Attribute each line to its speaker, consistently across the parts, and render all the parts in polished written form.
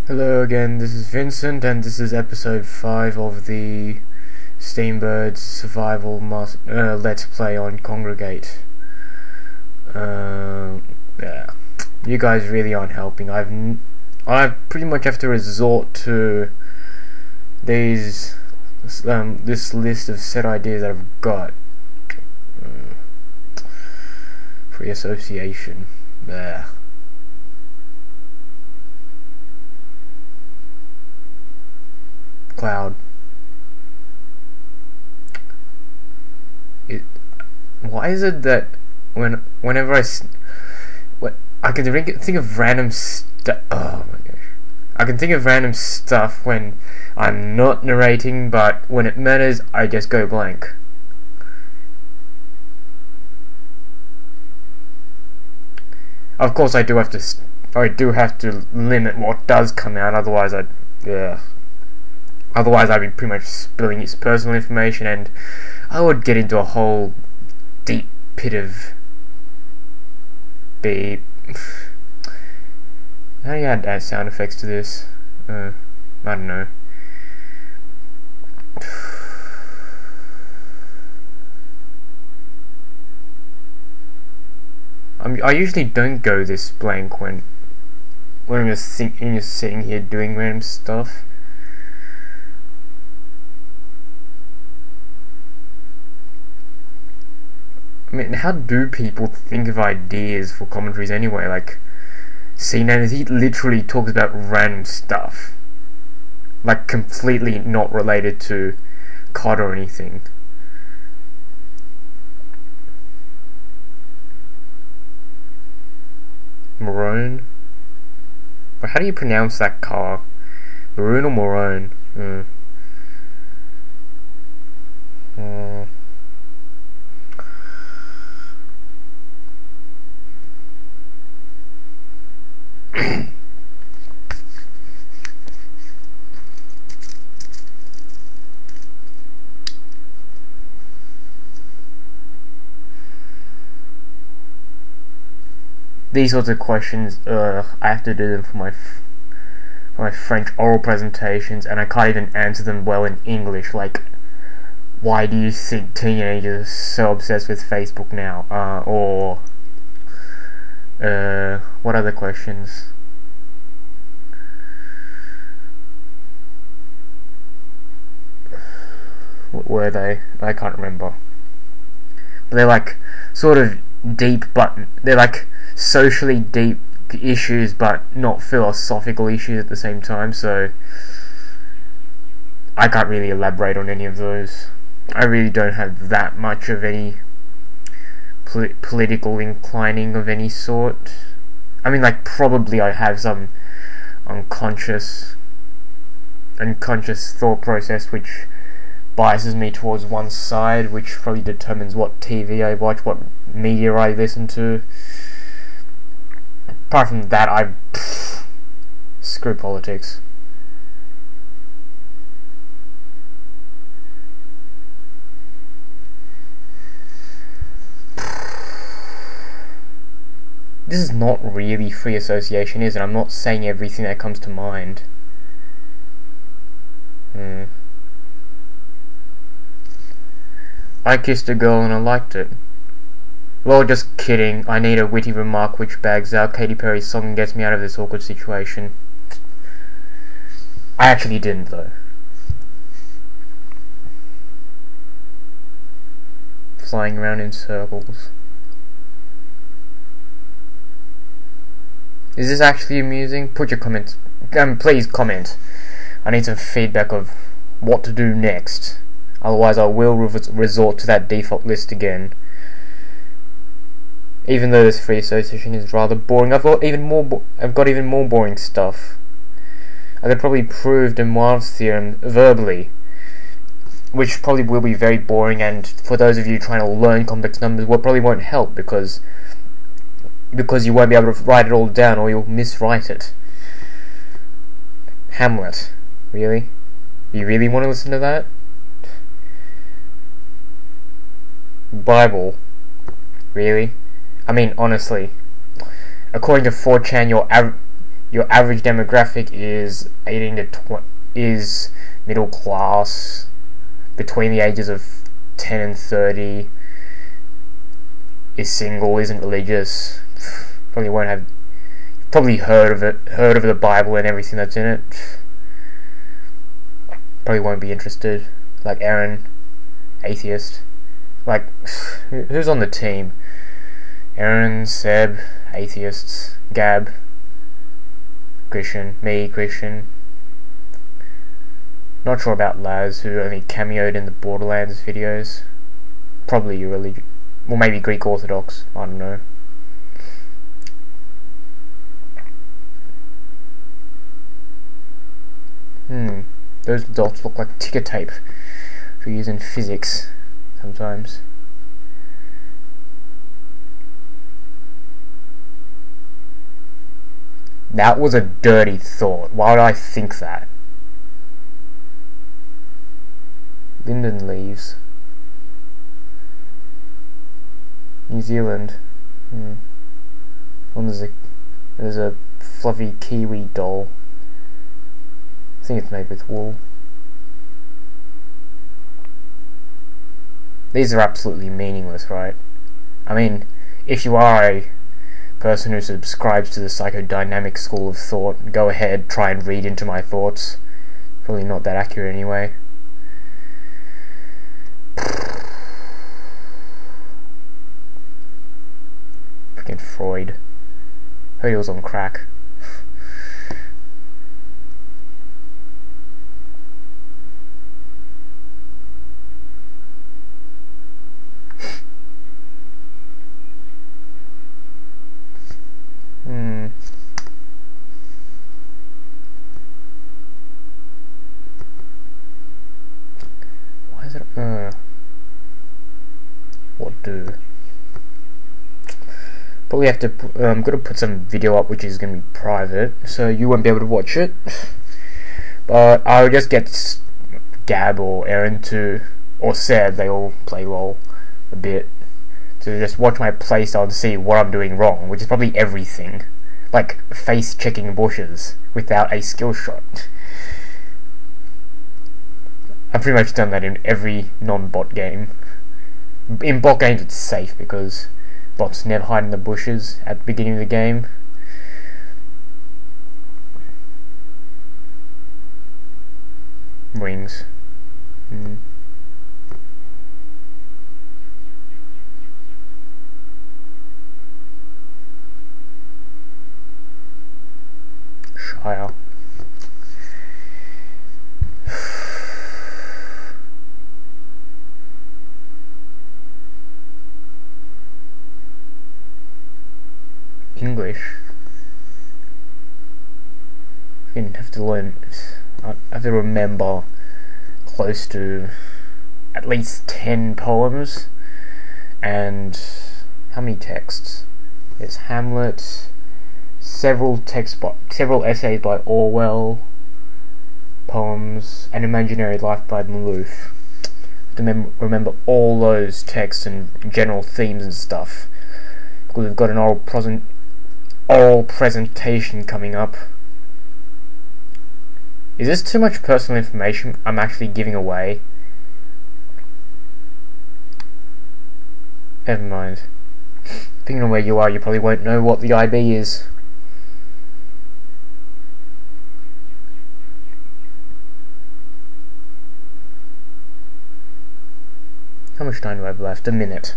Speaker 1: Hello again, this is Vincent, and this is episode 5 of the Steambirds survival let's play on Kongregate. Yeah, you guys really aren't helping. I pretty much have to resort to this list of set ideas that I've got. Free association. There. Cloud. Why is it that whenever I can think of random stuff? Oh my gosh! I can think of random stuff when I'm not narrating, but when it matters, I just go blank. Of course, I do have to limit what does come out. Otherwise, Otherwise, I'd be pretty much spilling its personal information, and I would get into a whole deep pit of beep. How do you add sound effects to this? I don't know. I usually don't go this blank when I'm just sitting here doing random stuff. I mean, how do people think of ideas for commentaries anyway? Like, CNAN, he literally talks about random stuff. Like, completely not related to COD or anything. Maroon? Well, how do you pronounce that car? Maroon or Maroon? These sorts of questions, I have to do them for my French oral presentations, and I can't even answer them well in English. Like, why do you think teenagers are so obsessed with Facebook now? What other questions? What were they? I can't remember. But they're like sort of deep, but they're like socially deep issues, but not philosophical issues at the same time. So I can't really elaborate on any of those. I really don't have that much of any political inclining of any sort. I mean, like, probably I have some unconscious thought process which biases me towards one side, which probably determines what TV I watch, what media I listen to. Apart from that, screw politics. This is not really free association, is it? I'm not saying everything that comes to mind. I kissed a girl and I liked it. Well, just kidding. I need a witty remark which bags out Katy Perry's song and gets me out of this awkward situation. I actually didn't, though. Flying around in circles. Is this actually amusing? Put your comments. Please comment. I need some feedback of what to do next. Otherwise, I will resort to that default list again. Even though this free association is rather boring, I've got even more boring stuff. I could probably prove Demoivre's theorem verbally, which probably will be very boring, and for those of you trying to learn complex numbers, probably won't help because you won't be able to write it all down, or you'll miswrite it. Hamlet, really? You really want to listen to that? Bible, really? I mean, honestly, according to 4chan, your average demographic is 18 to 20, is middle class, between the ages of 10 and 30, is single, isn't religious, probably won't have, probably heard of the Bible and everything that's in it, probably won't be interested, like Aaron, atheist, like, who's on the team? Aaron, Seb, atheists, Gab, Christian, me, Christian. Not sure about Laz, who only cameoed in the Borderlands videos. Probably religious, well, maybe Greek Orthodox, I don't know. Those dots look like ticker tape we use in physics sometimes. That was a dirty thought. Why would I think that? Linden leaves. New Zealand. There's a fluffy kiwi doll. I think it's made with wool. These are absolutely meaningless, right? I mean, if you are a person who subscribes to the psychodynamic school of thought, go ahead, try and read into my thoughts. Probably not that accurate anyway. Freaking Freud. Heard he was on crack. Why is it? What do? Probably have to. I'm gonna put some video up, which is gonna be private, so you won't be able to watch it. But I'll just get Gab or Aaron to, or Seb, they all play LOL a bit, to just watch my playstyle and see what I'm doing wrong, which is probably everything, like face checking bushes without a skill shot. I've pretty much done that in every non-bot game. In bot games it's safe because bots never hide in the bushes at the beginning of the game. Rings. Shire. English. I have to learn. I have to remember close to at least 10 poems, and how many texts? There's Hamlet, several essays by Orwell, poems, An Imaginary Life by Maloof. I have to remember all those texts and general themes and stuff, because we've got an oral presentation coming up. Is this too much personal information I'm actually giving away? Never mind. Depending on where you are, you probably won't know what the IB is. How much time do I have left? A minute.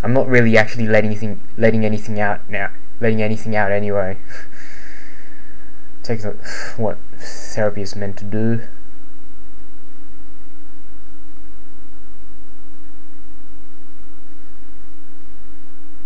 Speaker 1: I'm not really actually letting anything out anyway. Take what therapy is meant to do.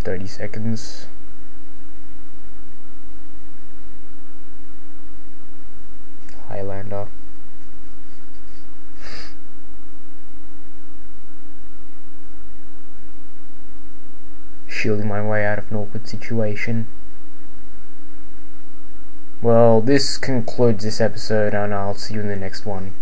Speaker 1: $30 seconds. Highlander. Shielding my way out of an awkward situation. Well, this concludes this episode, and I'll see you in the next one.